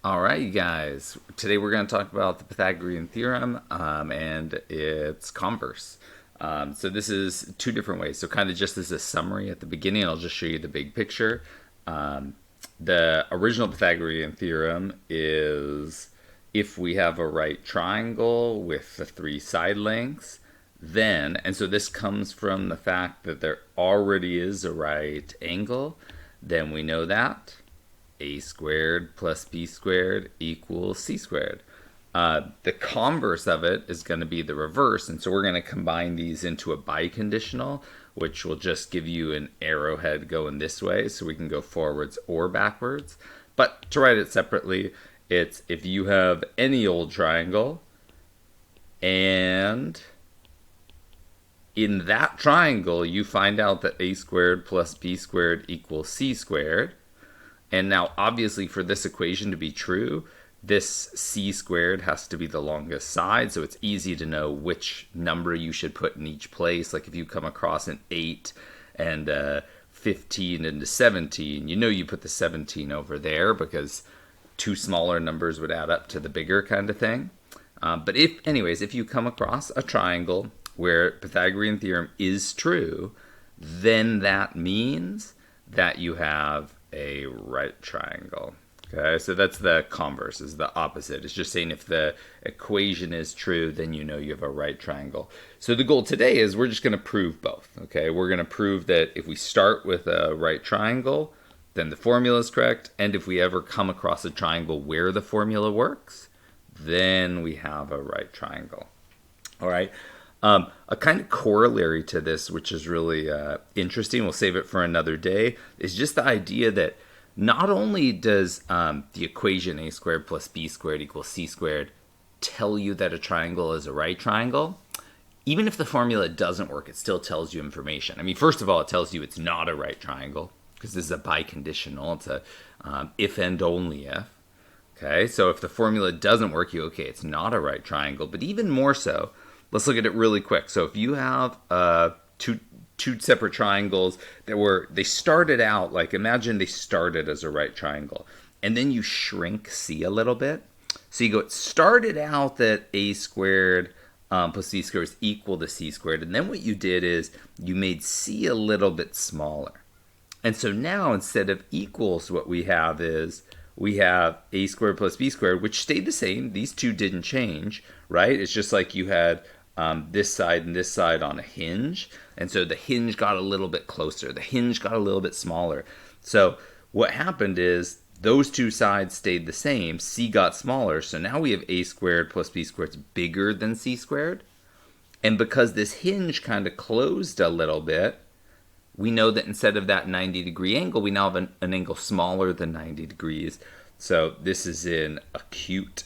All right, you guys. Today we're going to talk about the Pythagorean Theorem and its converse. So this is two different ways. So kind of just as a summary at the beginning, I'll just show you the big picture. The original Pythagorean Theorem is if we have a right triangle with the three side lengths, then, and so this comes from the fact that there already is a right angle, then we know that a squared plus b squared equals c squared. The converse of it is going to be the reverse, and so we're going to combine these into a biconditional, which will just give you an arrowhead going this way, so we can go forwards or backwards. But to write it separately, it's if you have any old triangle, and in that triangle you find out that a squared plus b squared equals c squared. And now, obviously, for this equation to be true, this c squared has to be the longest side, so it's easy to know which number you should put in each place. Like if you come across an 8 and 15 and 17, you know you put the 17 over there because two smaller numbers would add up to the bigger kind of thing. But if you come across a triangle where Pythagorean theorem is true, then that means that you have a right triangle. Okay, so that's the converse, is the opposite. It's just saying if the equation is true, then you know you have a right triangle. So the goal today is we're just going to prove both. Okay, we're going to prove that if we start with a right triangle, then the formula is correct. And if we ever come across a triangle where the formula works, then we have a right triangle. All right. A kind of corollary to this, which is really interesting, we'll save it for another day, is just the idea that not only does the equation a squared plus b squared equals c squared tell you that a triangle is a right triangle, even if the formula doesn't work, it still tells you information. I mean, first of all, it tells you it's not a right triangle, because this is a biconditional. It's a if and only if. Okay, so if the formula doesn't work, it's not a right triangle. But even more so, let's look at it really quick. So if you have two separate triangles they started out, like imagine they started as a right triangle, and then you shrink c a little bit. So you go, it started out that a squared plus c squared is equal to c squared, and then what you did is you made c a little bit smaller. And so now instead of equals, what we have is we have a squared plus b squared, which stayed the same. These two didn't change, right? It's just like you had this side and this side on a hinge. And so the hinge got a little bit closer. The hinge got a little bit smaller. So what happened is those two sides stayed the same. C got smaller. So now we have a squared plus b squared is bigger than c squared. And because this hinge kind of closed a little bit, we know that instead of that 90-degree angle, we now have an angle smaller than 90 degrees. So this is an acute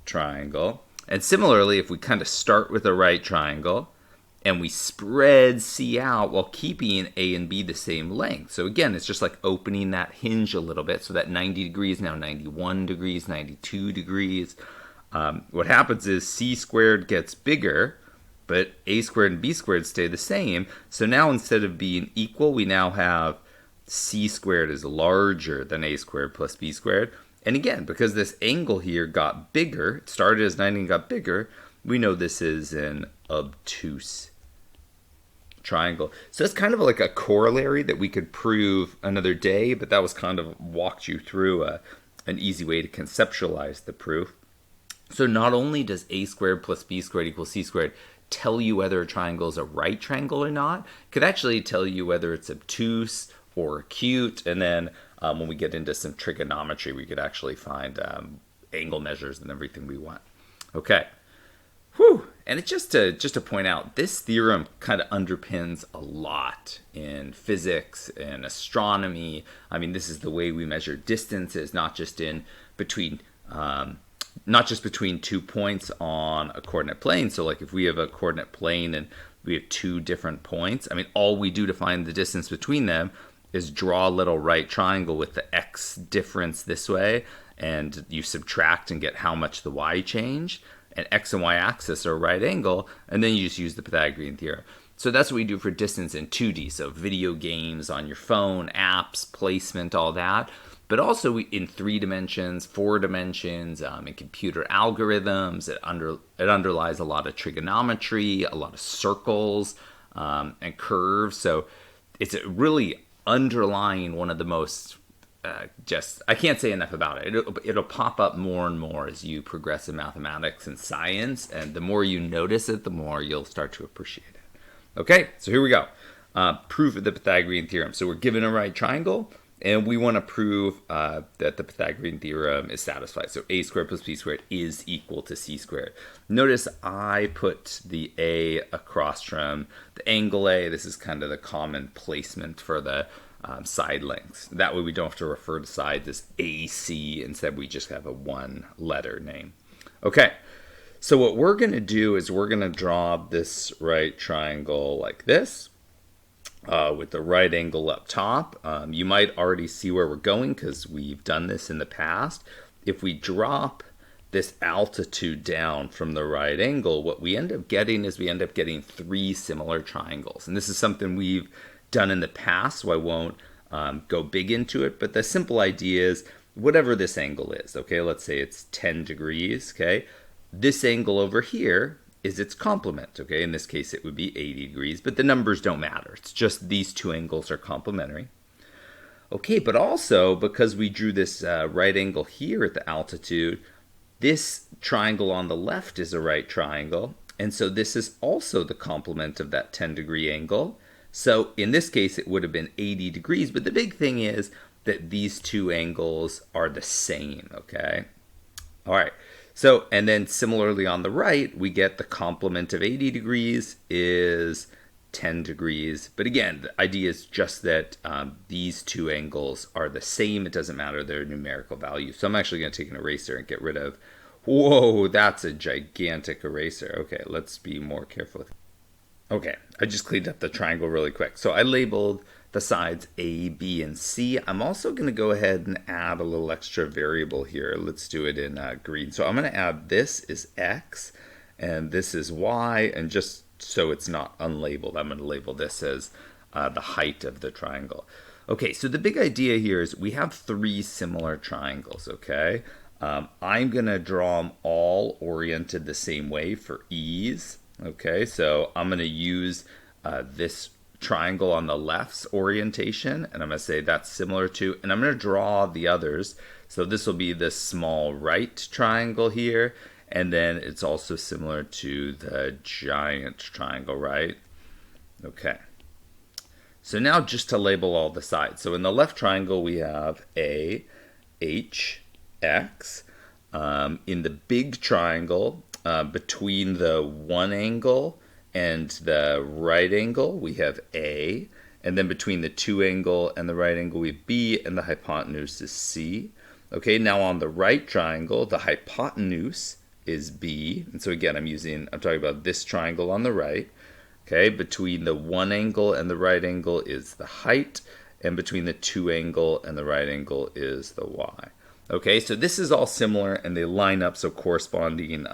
triangle. And similarly, if we kind of start with a right triangle and we spread C out while keeping A and B the same length. So again, it's just like opening that hinge a little bit. So that 90 degrees, now 91 degrees, 92 degrees. What happens is C squared gets bigger, but A squared and B squared stay the same. So now instead of being equal, we now have C squared is larger than A squared plus B squared. And again, because this angle here got bigger, it started as 90 and got bigger, we know this is an obtuse triangle. So it's kind of like a corollary that we could prove another day, but that was kind of walked you through an easy way to conceptualize the proof. So not only does a squared plus b squared equals c squared tell you whether a triangle is a right triangle or not, it could actually tell you whether it's obtuse or acute, and then when we get into some trigonometry, we could actually find angle measures and everything we want. Okay. Whew. And it's just to point out, this theorem kind of underpins a lot in physics and astronomy. I mean, this is the way we measure distances, not just between 2 points on a coordinate plane. So like if we have a coordinate plane and we have two different points, I mean, all we do to find the distance between them is draw a little right triangle with the x difference this way, and you subtract and get how much the y changed, and x and y axis are a right angle, and then you just use the Pythagorean theorem. So that's what we do for distance in 2D, so video games on your phone, apps, placement, all that. but also in 3 dimensions, 4 dimensions, in computer algorithms. It underlies a lot of trigonometry, a lot of circles, and curves. So it's really underlying one of the most I can't say enough about it. It'll pop up more and more as you progress in mathematics and science, and the more you notice it, the more you'll start to appreciate it. Okay, so here we go. Proof of the Pythagorean theorem. So we're given a right triangle, and we want to prove that the Pythagorean theorem is satisfied. So a squared plus b squared is equal to c squared. Notice I put the a across from the angle a. This is kind of the common placement for the side lengths. That way we don't have to refer to sides as AC. Instead, we just have a one-letter name. Okay, so what we're going to do is we're going to draw this right triangle like this, with the right angle up top. You might already see where we're going because we've done this in the past. If we drop this altitude down from the right angle, what we end up getting is 3 similar triangles. And this is something we've done in the past, so I won't go big into it, but the simple idea is whatever this angle is, okay, let's say it's 10 degrees, okay, this angle over here is its complement, okay, in this case it would be 80 degrees, but the numbers don't matter, it's just these 2 angles are complementary. Okay, but also because we drew this right angle here at the altitude, this triangle on the left is a right triangle, and so this is also the complement of that 10-degree angle. So in this case, it would have been 80 degrees, but the big thing is that these 2 angles are the same, okay? All right, so, and then similarly on the right, we get the complement of 80 degrees is 10 degrees. But again, the idea is just that these 2 angles are the same. It doesn't matter their numerical value. So I'm actually going to take an eraser and get rid of, whoa, that's a gigantic eraser. Okay, let's be more careful with it. Okay, I just cleaned up the triangle really quick. So I labeled the sides A, B, and C. I'm also going to go ahead and add a little extra variable here. Let's do it in green. So I'm going to add this is X, and this is Y, and just so it's not unlabeled, I'm going to label this as the height of the triangle. Okay, so the big idea here is we have 3 similar triangles, okay? I'm going to draw them all oriented the same way for ease. Okay, so I'm going to use this triangle on the left's orientation, and I'm going to say that's similar to, and I'm going to draw the others. So this will be the small right triangle here, and then it's also similar to the giant triangle, right? Okay. So now just to label all the sides. So in the left triangle, we have A, H, X. In the big triangle, between the 1 angle and the right angle, we have A. And then between the 2 angle and the right angle, we have B, and the hypotenuse is C. Okay, now on the right triangle, the hypotenuse is B. And so again, I'm talking about this triangle on the right. Okay, between the 1 angle and the right angle is the height, and between the 2 angle and the right angle is the Y. Okay, so this is all similar, and they line up, so corresponding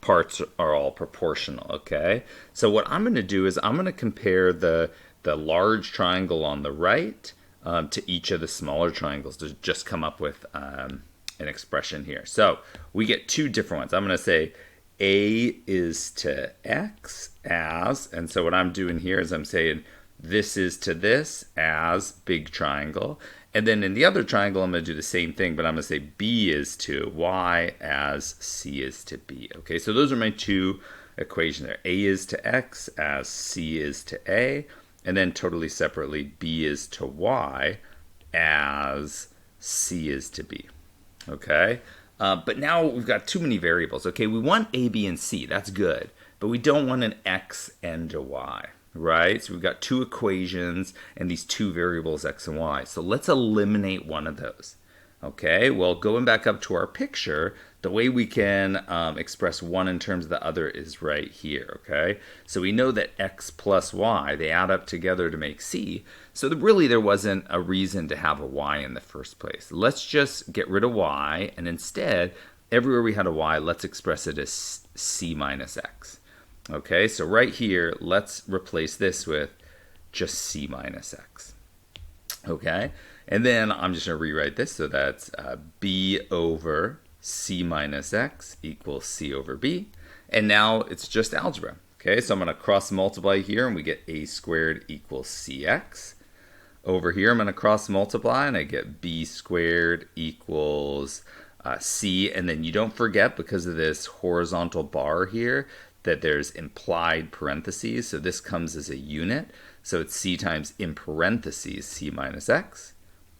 parts are all proportional, okay? So what I'm going to do is I'm going to compare the large triangle on the right to each of the smaller triangles to just come up with an expression here. So we get 2 different ones. I'm going to say A is to X as, and so what I'm doing here is I'm saying this is to this as big triangle. And then in the other triangle, I'm going to do the same thing, but I'm going to say B is to Y as C is to B. Okay, so those are my 2 equations there. A is to X as C is to A, and then totally separately, B is to Y as C is to B. Okay, but now we've got too many variables. Okay, we want A, B, and C. That's good, but we don't want an X and a Y. Right? So we've got 2 equations and these 2 variables, X and Y. So let's eliminate one of those. Okay, well, going back up to our picture, the way we can express one in terms of the other is right here, okay? So we know that X plus Y, they add up together to make C. So really there wasn't a reason to have a Y in the first place. Let's just get rid of Y, and instead, everywhere we had a Y, let's express it as C minus X. Okay, so right here, let's replace this with just C minus X. Okay, And then I'm just going to rewrite this. So that's b over c minus x equals c over b. And now it's just algebra. Okay, so I'm going to cross multiply here, and we get a squared equals cx. Over here, I'm going to cross multiply, and I get b squared equals c. And then you don't forget, because of this horizontal bar here, that there's implied parentheses. So this comes as a unit. So it's c times, in parentheses, c minus x.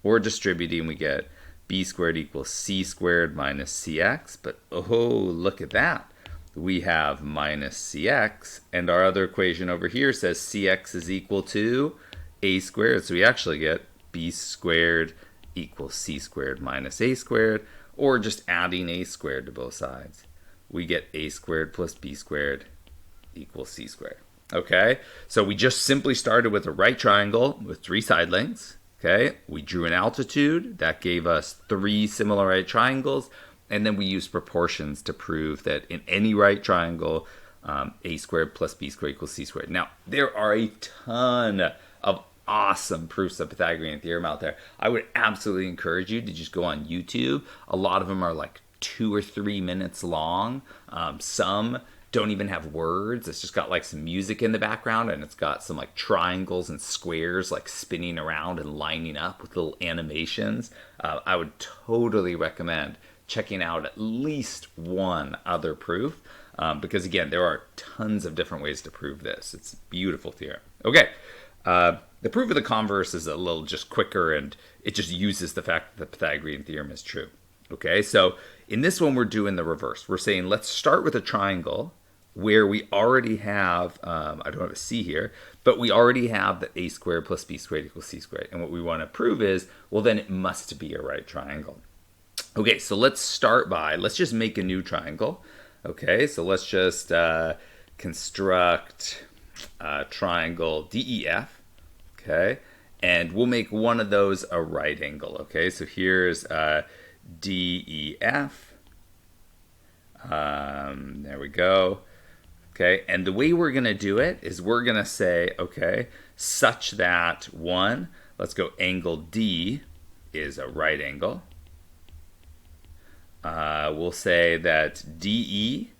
Or distributing, we get b squared equals c squared minus cx. But oh, look at that. We have minus cx, and our other equation over here says cx is equal to a squared. So we actually get b squared equals c squared minus a squared, or just adding a squared to both sides. We get a squared plus b squared equals c squared. Okay, so we just simply started with a right triangle with 3 side lengths. Okay, we drew an altitude that gave us 3 similar right triangles. And then we use proportions to prove that in any right triangle, a squared plus b squared equals c squared. Now, there are a ton of awesome proofs of Pythagorean theorem out there. I would absolutely encourage you to just go on YouTube. A lot of them are like 2 or 3 minutes long. Some don't even have words. It's just got like some music in the background, and it's got some like triangles and squares like spinning around and lining up with little animations. I would totally recommend checking out at least one other proof, because again, there are tons of different ways to prove this. It's a beautiful theorem. Okay, the proof of the converse is a little just quicker, and it just uses the fact that the Pythagorean theorem is true. Okay, so in this one, we're doing the reverse. We're saying let's start with a triangle where we already have, I don't have a c here, but we already have that a squared plus b squared equals c squared. And what we want to prove is, well, then it must be a right triangle. Okay, so let's start by, let's just make a new triangle. Okay, so let's just construct a triangle DEF. Okay, and we'll make one of those a right angle. Okay, so here's DEF. There we go. Okay, and the way we're going to do it is we're going to say, okay, such that one, let's go angle D is a right angle. We'll say that DE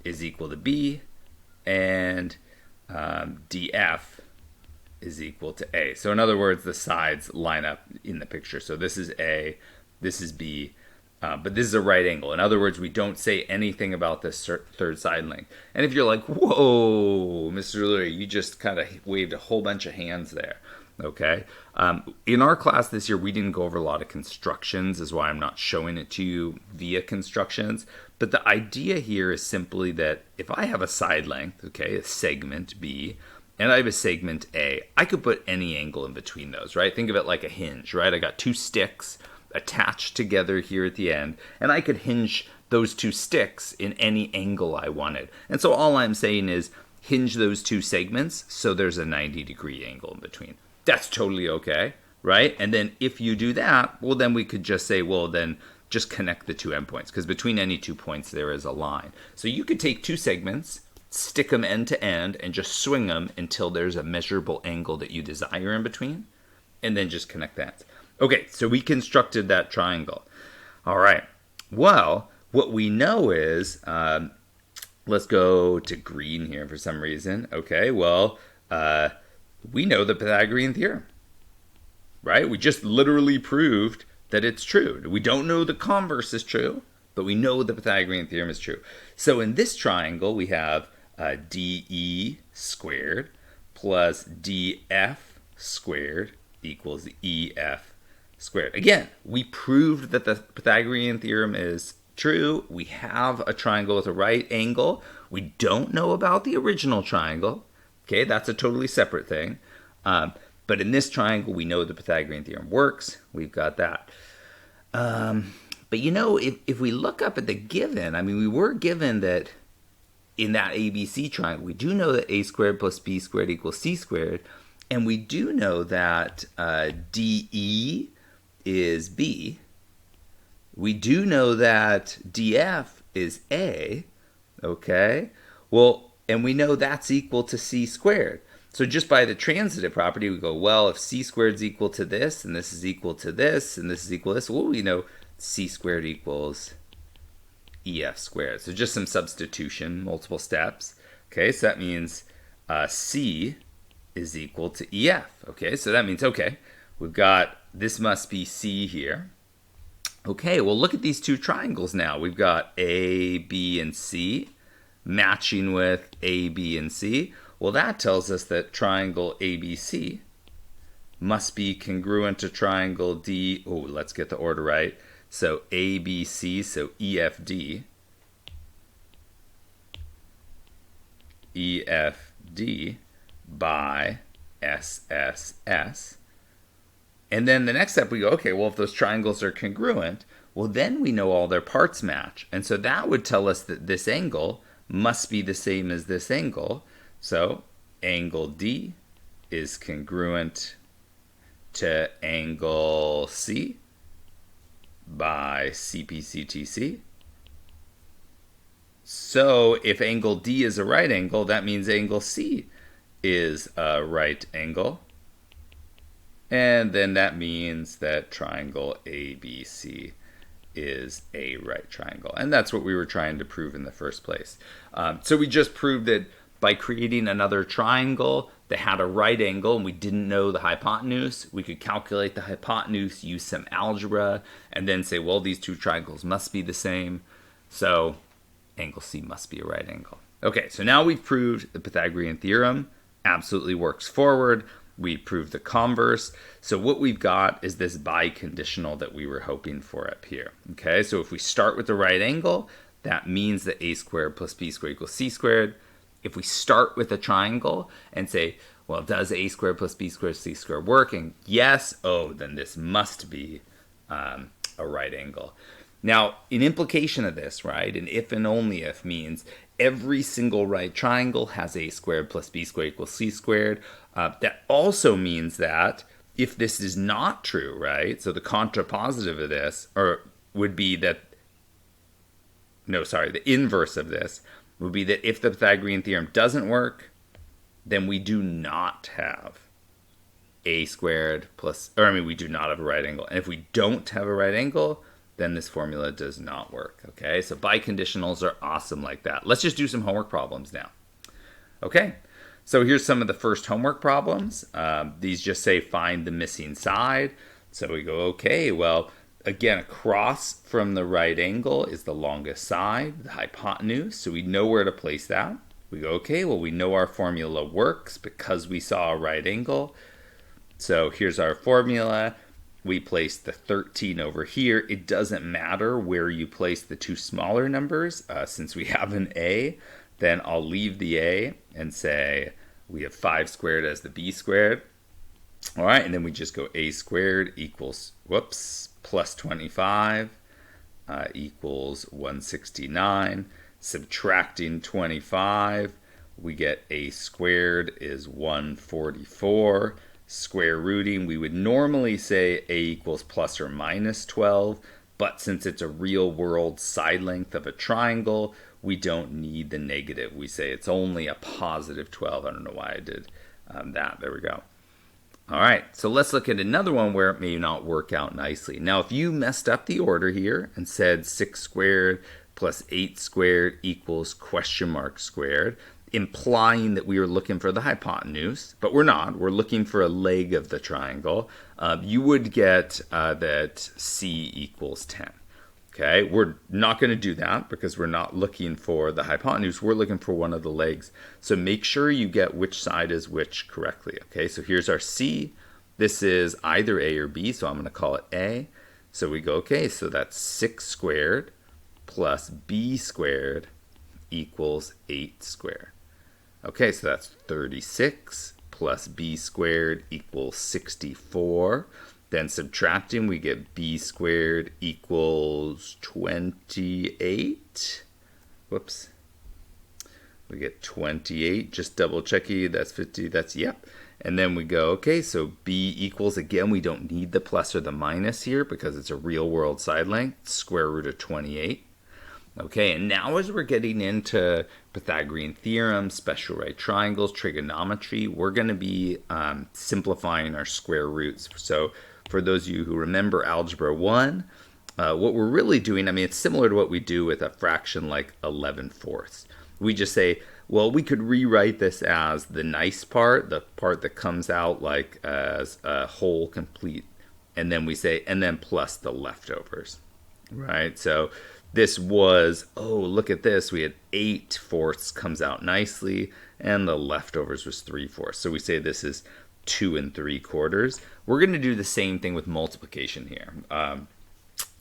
is equal to B, and DF is equal to A. So in other words, the sides line up in the picture. So this is A, this is B, but this is a right angle. In other words, we don't say anything about this third side length. And if you're like, whoa, Mr. Dilloughery, you just kind of waved a whole bunch of hands there. Okay. In our class this year, we didn't go over a lot of constructions, is why I'm not showing it to you via constructions. But the idea here is simply that if I have a side length, okay, a segment B, and I have a segment A, I could put any angle in between those, right? Think of it like a hinge, right? I got 2 sticks attached together here at the end, and I could hinge those 2 sticks in any angle I wanted. And so all I'm saying is hinge those 2 segments so there's a 90-degree angle in between. That's totally okay, right? And then if you do that, well, then we could just say, well, then just connect the 2 endpoints, because between any 2 points there is a line. So you could take 2 segments, stick them end to end, and just swing them until there's a measurable angle that you desire in between, and then just connect that. Okay, so we constructed that triangle. All right, well, what we know is, let's go to green here for some reason. Okay, well, we know the Pythagorean theorem, right? We just literally proved that it's true. We don't know the converse is true, but we know the Pythagorean theorem is true. So in this triangle, we have DE squared plus DF squared equals EF squared. Again, we proved that the Pythagorean theorem is true. We have a triangle with a right angle. We don't know about the original triangle. Okay, that's a totally separate thing. But in this triangle, we know the Pythagorean theorem works. We've got that. But you know, if we look up at the given, I mean, we were given that in that ABC triangle, we do know that a squared plus b squared equals c squared. And we do know that DE is B. We do know that DF is A. Okay, well, and we know that's equal to c squared. So just by the transitive property, we go, well, if c squared is equal to this, and this is equal to this, and this is equal to this, well, we know c squared equals EF squared. So just some substitution, multiple steps. Okay, so that means C is equal to EF. Okay, so that means, okay, we've got, this must be C here. Okay, well, look at these two triangles now. We've got A, B, and C matching with A, B, and C. Well, that tells us that triangle ABC must be congruent to triangle D. Oh, let's get the order right. So ABC, so EFD. EFD by SSS. And then the next step we go, okay, well, if those triangles are congruent, well, then we know all their parts match. And so that would tell us that this angle must be the same as this angle. So angle D is congruent to angle C by CPCTC. So if angle D is a right angle, that means angle C is a right angle. And then that means that triangle ABC is a right triangle. And that's what we were trying to prove in the first place. So we just proved that by creating another triangle that had a right angle and we didn't know the hypotenuse, we could calculate the hypotenuse, use some algebra, and then say, well, these two triangles must be the same. So angle C must be a right angle. Okay, so now we've proved the Pythagorean theorem absolutely works forward. We proved the converse. So what we've got is this biconditional that we were hoping for up here. Okay, so if we start with the right angle, that means that a squared plus b squared equals c squared. If we start with a triangle and say, well, does a squared plus b squared c squared work? And yes, oh, then this must be a right angle. Now, an implication of this, right, an if and only if means every single right triangle has a squared plus b squared equals c squared. That also means that if this is not true, right, so the contrapositive of this, would be that, the inverse of this would be that if the Pythagorean theorem doesn't work, then we do not have a squared plus, we do not have a right angle. And if we don't have a right angle, then this formula does not work, okay? So biconditionals are awesome like that. Let's just do some homework problems now. Okay, so here's some of the first homework problems. These just say find the missing side. So we go, okay, well, again, across from the right angle is the longest side, the hypotenuse, so we know where to place that. We go, okay, well, we know our formula works because we saw a right angle. So here's our formula. We place the 13 over here. It doesn't matter where you place the two smaller numbers. Since we have an A, then I'll leave the A and say we have 5 squared as the B squared. All right, and then we just go A squared equals, plus 25 equals 169. Subtracting 25, we get A squared is 144. Square rooting, we would normally say A equals plus or minus 12, but since it's a real world side length of a triangle, we don't need the negative. We say it's only a positive 12. I don't know why I did that. There we go. All right, so let's look at another one where it may not work out nicely. Now, if you messed up the order here and said 6 squared plus 8 squared equals question mark squared, implying that we were looking for the hypotenuse, but we're not. We're looking for a leg of the triangle. You would get that C equals 10. Okay, we're not going to do that because we're not looking for the hypotenuse. We're looking for one of the legs. So make sure you get which side is which correctly. Okay, so here's our C. This is either A or B, so I'm going to call it A. So we go, okay, so that's 6 squared plus B squared equals 8 squared. Okay, so that's 36 plus B squared equals 64. Then subtracting, we get B squared equals 28. Whoops. We get 28, just double checking, that's 50, that's, yep. And then we go, okay, so B equals, again, we don't need the plus or the minus here because it's a real world side length, square root of 28. Okay, and now as we're getting into Pythagorean Theorem, special right triangles, trigonometry, we're going to be simplifying our square roots. So for those of you who remember Algebra 1, what we're really doing, I mean, it's similar to what we do with a fraction like 11/4. We just say, well, we could rewrite this as the nice part, the part that comes out like as a whole complete, and then we say, and then plus the leftovers, right? So this was, oh, look at this. We had 8/4 comes out nicely, and the leftovers was 3/4. So we say this is 2 3/4. We're going to do the same thing with multiplication here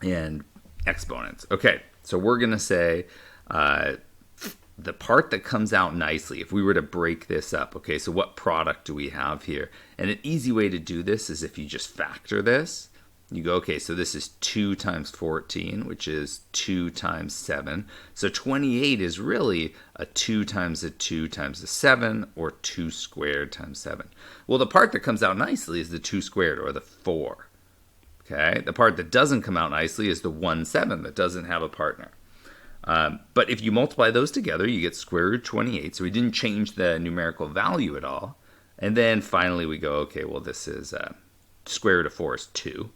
and exponents. Okay, so we're going to say the part that comes out nicely, if we were to break this up, okay, so what product do we have here? And an easy way to do this is if you just factor this. You go, okay, so this is 2 times 14, which is 2 times 7. So 28 is really a 2 times a 2 times a 7, or 2 squared times 7. Well, the part that comes out nicely is the 2 squared, or the 4. Okay, the part that doesn't come out nicely is the 1/7 that doesn't have a partner. But if you multiply those together, you get square root 28. So we didn't change the numerical value at all. And then finally we go, okay, well, this is square root of 4 is 2.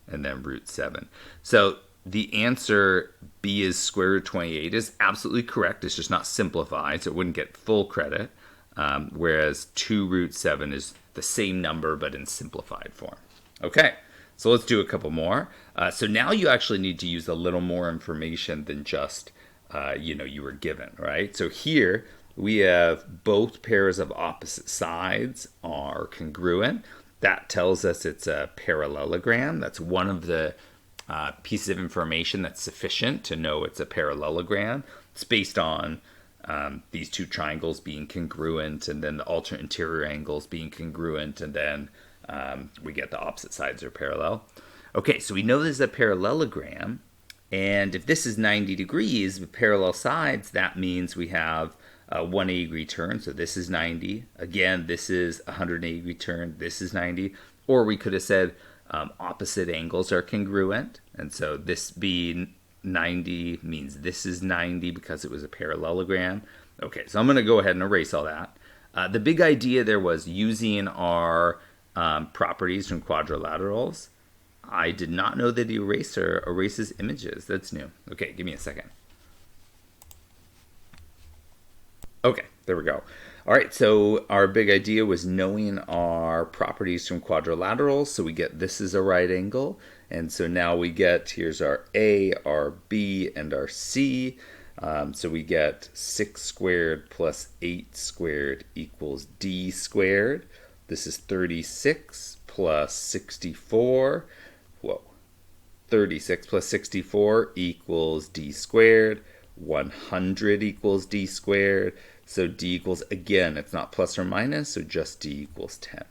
And then root 7. So the answer B is square root 28 is absolutely correct. It's just not simplified, so it wouldn't get full credit. Whereas 2 root 7 is the same number, but in simplified form. Okay, so let's do a couple more. So now you actually need to use a little more information than just, you were given, right? So here we have both pairs of opposite sides are congruent. That tells us it's a parallelogram. That's one of the pieces of information that's sufficient to know it's a parallelogram. It's based on these two triangles being congruent, and then the alternate interior angles being congruent, and then we get the opposite sides are parallel. Okay, so we know this is a parallelogram, and if this is 90 degrees with parallel sides, that means we have 180 degree turn, so this is 90. Again, this is 180 degree turn, this is 90. Or we could have said opposite angles are congruent, and so this being 90 means this is 90 because it was a parallelogram. Okay, so I'm going to go ahead and erase all that. The big idea there was using our properties from quadrilaterals. I did not know that the eraser erases images. That's new. Okay, give me a second. Okay, there we go. All right, so our big idea was knowing our properties from quadrilaterals. So we get this is a right angle. And so now we get, here's our A, our B, and our C. So we get 6 squared plus 8 squared equals D squared. This is 36 plus 64. Whoa. 36 plus 64 equals D squared. 100 equals D squared. So D equals, again, it's not plus or minus, so just D equals 10.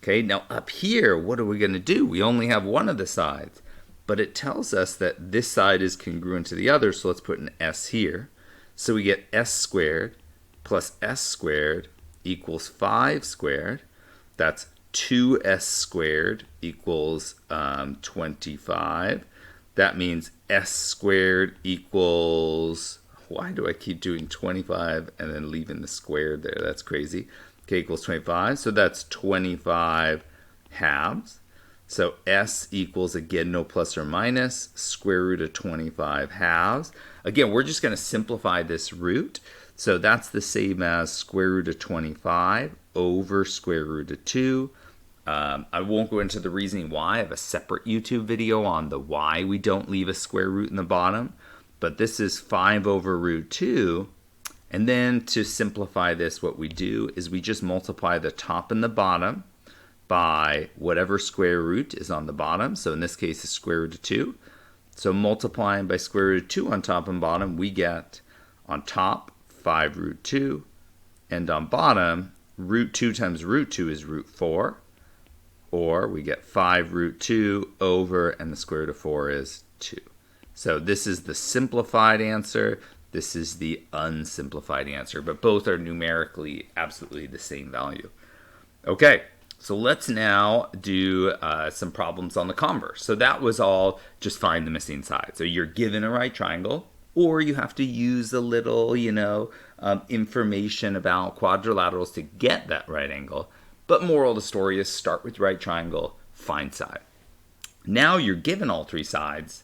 Okay, now up here, what are we going to do? We only have one of the sides, but it tells us that this side is congruent to the other, so let's put an S here. So we get S squared plus S squared equals 5 squared. That's 2S squared equals 25. That means S squared equals, why do I keep doing 25 and then leaving the squared there? That's crazy. Okay, equals 25. So that's 25 halves. So S equals, again, no plus or minus, square root of 25 halves. Again, we're just going to simplify this root. So that's the same as square root of 25 over square root of 2. I won't go into the reasoning why. I have a separate YouTube video on the why we don't leave a square root in the bottom. But this is 5 over root 2. And then to simplify this, what we do is we just multiply the top and the bottom by whatever square root is on the bottom. So in this case, it's square root of 2. So multiplying by square root of 2 on top and bottom, we get on top 5 root 2. And on bottom, root 2 times root 2 is root 4. Or we get 5 root 2 over, and the square root of 4 is 2. So this is the simplified answer. This is the unsimplified answer, but both are numerically absolutely the same value. Okay, so let's now do some problems on the converse. So that was all just find the missing side. So you're given a right triangle. or you have to use a little, information about quadrilaterals to get that right angle. But moral of the story is start with right triangle, find side. Now you're given all three sides,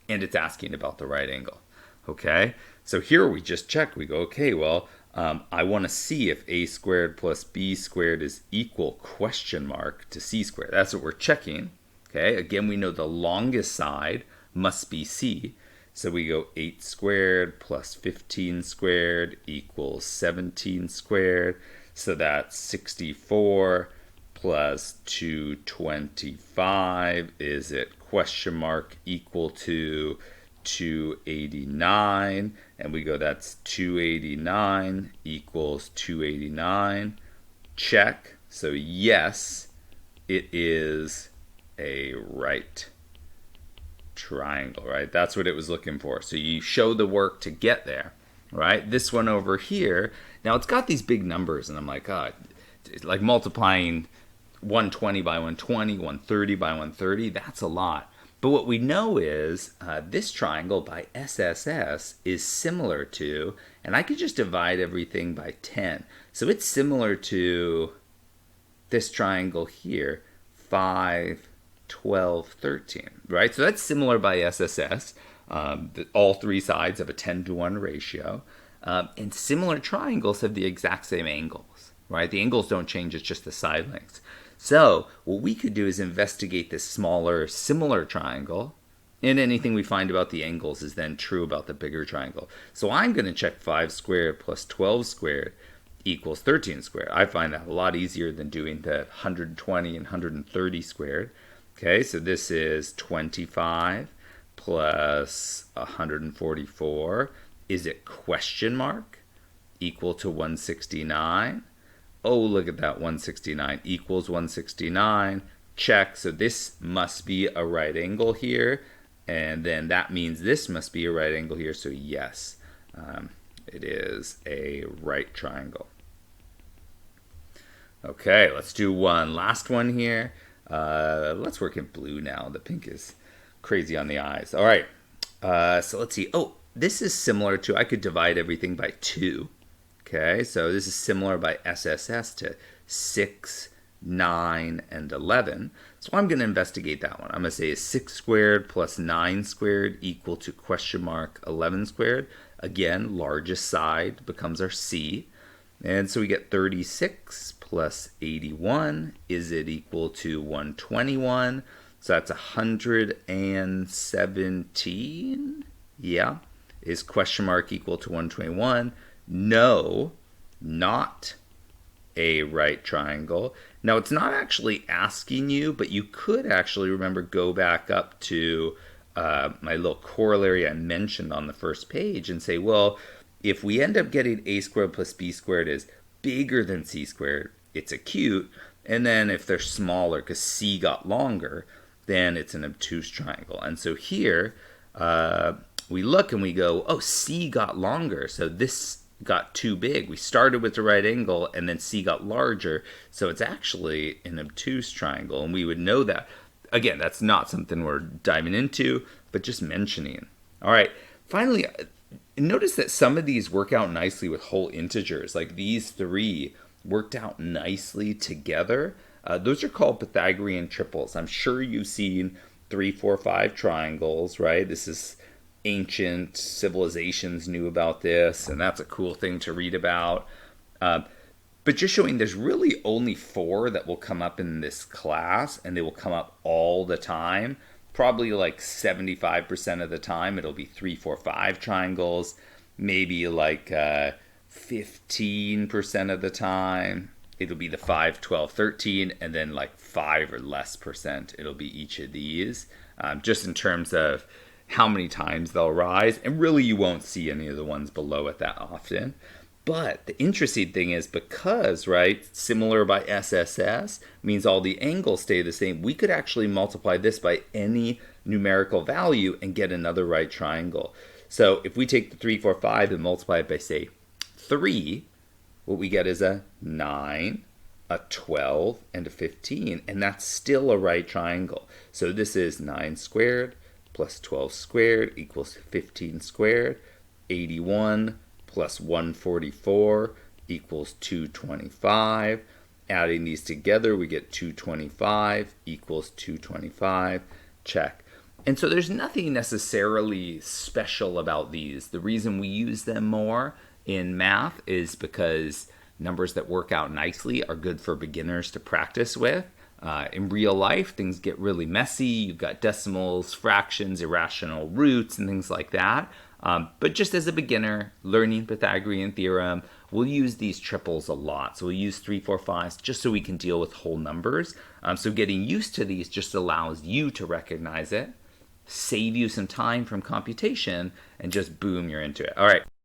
and it's asking about the right angle. Okay, so here we just check. We go, okay, well, I want to see if a squared plus b squared is equal question mark to c squared. That's what we're checking. Okay, again, we know the longest side must be c. So we go 8 squared plus 15 squared equals 17 squared. So that's 64 plus 225. Is it question mark equal to 289? And we go, that's 289 equals 289. Check. So yes, it is a right triangle, right? That's what it was looking for. So you show the work to get there, right? This one over here, now it's got these big numbers, and I'm like, it's like multiplying 120 by 120, 130 by 130, that's a lot. But what we know is this triangle by SSS is similar to, and I could just divide everything by 10. So it's similar to this triangle here, 5, 12, 13, right? So that's similar by SSS. All three sides have a 10-to-1 ratio. And similar triangles have the exact same angles, right? The angles don't change, it's just the side lengths. So what we could do is investigate this smaller, similar triangle, and anything we find about the angles is then true about the bigger triangle. So I'm going to check 5 squared plus 12 squared equals 13 squared. I find that a lot easier than doing the 120 and 130 squared. Okay, so this is 25 plus 144. Is it question mark equal to 169? Oh, look at that, 169 equals 169. Check, so this must be a right angle here, and then that means this must be a right angle here, so yes, it is a right triangle. Okay, let's do one last one here. Let's work in blue now. The pink is crazy on the eyes. All right, so let's see. Oh, this is similar to, I could divide everything by 2. Okay, so this is similar by SSS to 6, 9, and 11. So I'm going to investigate that one. I'm going to say is 6 squared plus 9 squared equal to question mark 11 squared. Again, largest side becomes our C. And so we get 36 plus 81. Is it equal to 121? So that's 117. Yeah. Is question mark equal to 121? No, not a right triangle. Now, it's not actually asking you, but you could actually, remember, go back up to my little corollary I mentioned on the first page and say, well, if we end up getting a squared plus b squared is bigger than c squared, it's acute. And then if they're smaller, because c got longer, then it's an obtuse triangle. And so here, we look and we go, oh, c got longer, so this got too big. We started with the right angle and then c got larger, so it's actually an obtuse triangle, and we would know that. Again, that's not something we're diving into, but just mentioning. All right, finally, notice that some of these work out nicely with whole integers. Like these three worked out nicely together. Those are called Pythagorean triples. I'm sure you've seen 3, 4, 5 triangles, right? This is ancient civilizations knew about this, and that's a cool thing to read about. But just showing there's really only 4 that will come up in this class, and they will come up all the time. Probably like 75% of the time it'll be 3, 4, 5 triangles. Maybe like 15% of the time it'll be the 5, 12, 13, and then like 5 or less percent it'll be each of these, just in terms of how many times they'll rise. And really you won't see any of the ones below it that often. But the interesting thing is, because, right, similar by SSS means all the angles stay the same, we could actually multiply this by any numerical value and get another right triangle. So if we take the 3, 4, 5 and multiply it by, say, 3, what we get is a 9, a 12, and a 15, and that's still a right triangle. So this is 9 squared plus 12 squared equals 15 squared. 81 plus 144 equals 225. Adding these together, we get 225 equals 225. Check. And so there's nothing necessarily special about these. The reason we use them more in math is because numbers that work out nicely are good for beginners to practice with. In real life, things get really messy. You've got decimals, fractions, irrational roots, and things like that. But just as a beginner, learning Pythagorean Theorem, we'll use these triples a lot. So we'll use 3, 4, 5s just so we can deal with whole numbers. So getting used to these just allows you to recognize it, save you some time from computation, and just boom, you're into it. All right.